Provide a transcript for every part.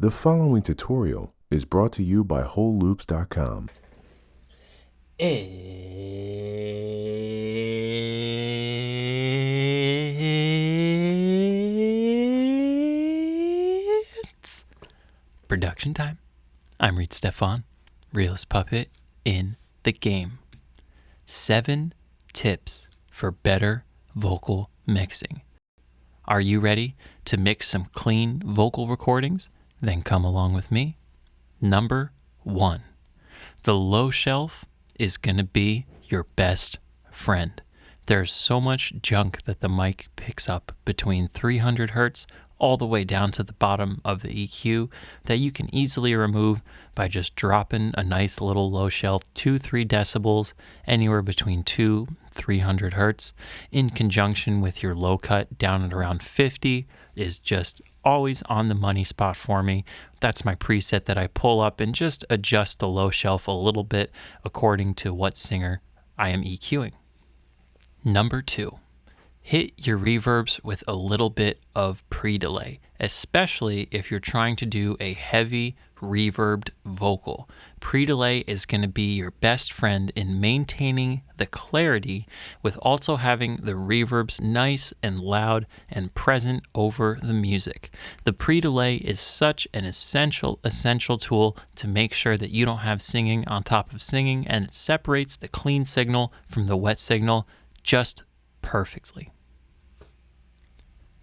The following tutorial is brought to you by WholeLoops.com. It's production time. I'm Reid Stefan, realist puppet in the game. 7 tips for better vocal mixing. Are you ready to mix some clean vocal recordings? Then come along with me. Number 1, the low shelf is going to be your best friend. There's so much junk that the mic picks up between 300 hertz all the way down to the bottom of the EQ that you can easily remove by just dropping a nice little low shelf 2-3 decibels anywhere between 200-300 hertz in conjunction with your low cut down at around 50 is just always on the money spot for me. That's my preset that I pull up and just adjust the low shelf a little bit according to what singer I am EQing. Number 2, hit your reverbs with a little bit of pre-delay, especially if you're trying to do a heavy reverbed vocal. Pre-delay is going to be your best friend in maintaining the clarity with also having the reverbs nice and loud and present over the music. The pre-delay is such an essential tool to make sure that you don't have singing on top of singing, and it separates the clean signal from the wet signal just perfectly.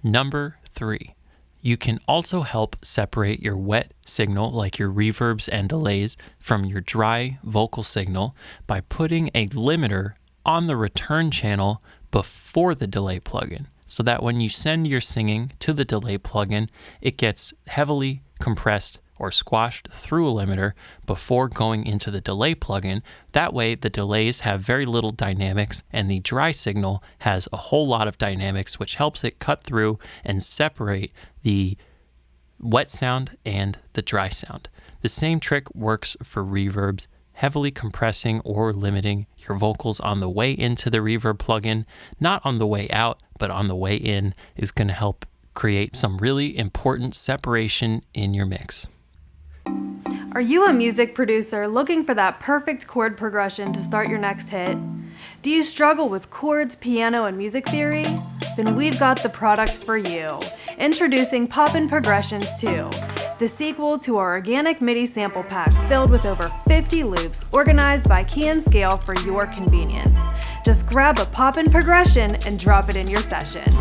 Number 3, you can also help separate your wet signal, like your reverbs and delays, from your dry vocal signal by putting a limiter on the return channel before the delay plugin, so that when you send your singing to the delay plugin, it gets heavily compressed or squashed through a limiter before going into the delay plugin. That way the delays have very little dynamics and the dry signal has a whole lot of dynamics, which helps it cut through and separate the wet sound and the dry sound. The same trick works for reverbs. Heavily compressing or limiting your vocals on the way into the reverb plugin, not on the way out, but on the way in, is going to help create some really important separation in your mix. Are you a music producer looking for that perfect chord progression to start your next hit? Do you struggle with chords, piano, and music theory? Then we've got the product for you. Introducing Poppin' Progressions 2, the sequel to our organic MIDI sample pack filled with over 50 loops organized by key and scale for your convenience. Just grab a Poppin' Progression and drop it in your session.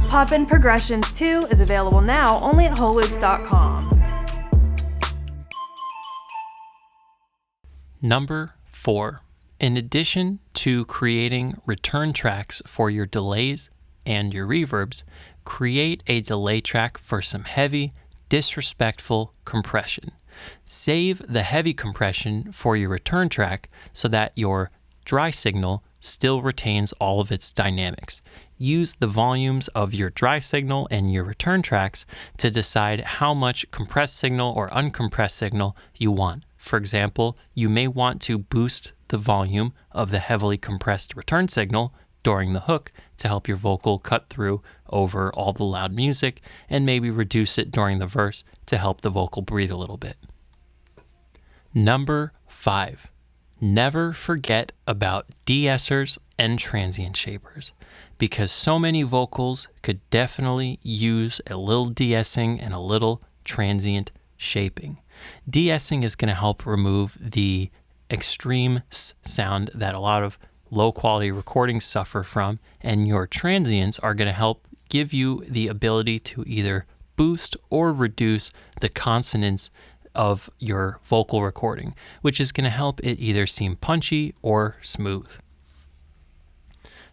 Poppin' Progressions 2 is available now only at WholeLoops.com. Number 4, in addition to creating return tracks for your delays and your reverbs, create a delay track for some heavy, disrespectful compression. Save the heavy compression for your return track so that your dry signal still retains all of its dynamics. Use the volumes of your dry signal and your return tracks to decide how much compressed signal or uncompressed signal you want. For example, you may want to boost the volume of the heavily compressed return signal during the hook to help your vocal cut through over all the loud music, and maybe reduce it during the verse to help the vocal breathe a little bit. Number 5, never forget about de-essers and transient shapers, because so many vocals could definitely use a little de-essing and a little transient shaping. De-essing is going to help remove the extreme sound that a lot of low quality recordings suffer from, and your transients are going to help give you the ability to either boost or reduce the consonants of your vocal recording, which is going to help it either seem punchy or smooth.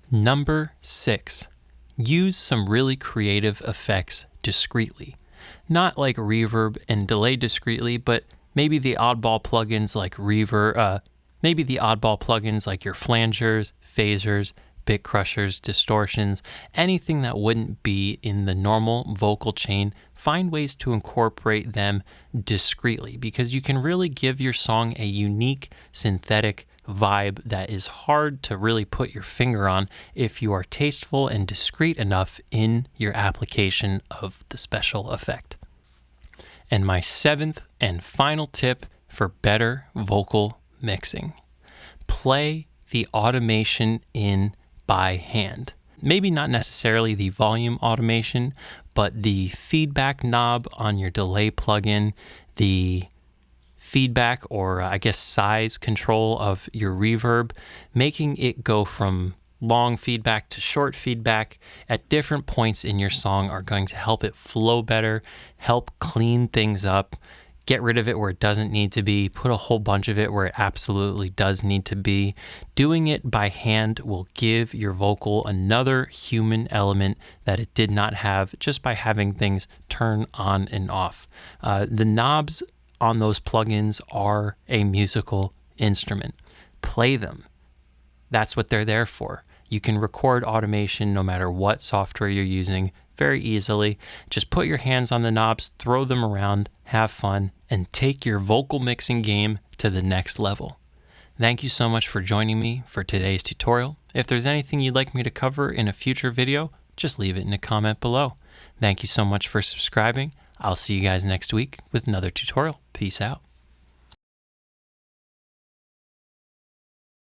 Number 6, use some really creative effects discreetly. Not like reverb and delay discreetly, but maybe the oddball plugins like maybe the oddball plugins like your flangers, phasers, bit crushers, distortions, anything that wouldn't be in the normal vocal chain. Find ways to incorporate them discreetly, because you can really give your song a unique synthetic vibe that is hard to really put your finger on if you are tasteful and discreet enough in your application of the special effect. And my 7th and final tip for better vocal mixing: play the automation in by hand. Maybe not necessarily the volume automation, but the feedback knob on your delay plugin, the feedback or I guess size control of your reverb, making it go from long feedback to short feedback at different points in your song are going to help it flow better, help clean things up, get rid of it where it doesn't need to be, put a whole bunch of it where it absolutely does need to be. Doing it by hand will give your vocal another human element that it did not have just by having things turn on and off. The knobs on those plugins are a musical instrument. Play them. That's what they're there for. You can record automation no matter what software you're using very easily. Just put your hands on the knobs, throw them around, have fun, and take your vocal mixing game to the next level. Thank you so much for joining me for today's tutorial. If there's anything you'd like me to cover in a future video, just leave it in a comment below. Thank you so much for subscribing. I'll see you guys next week with another tutorial. Peace out.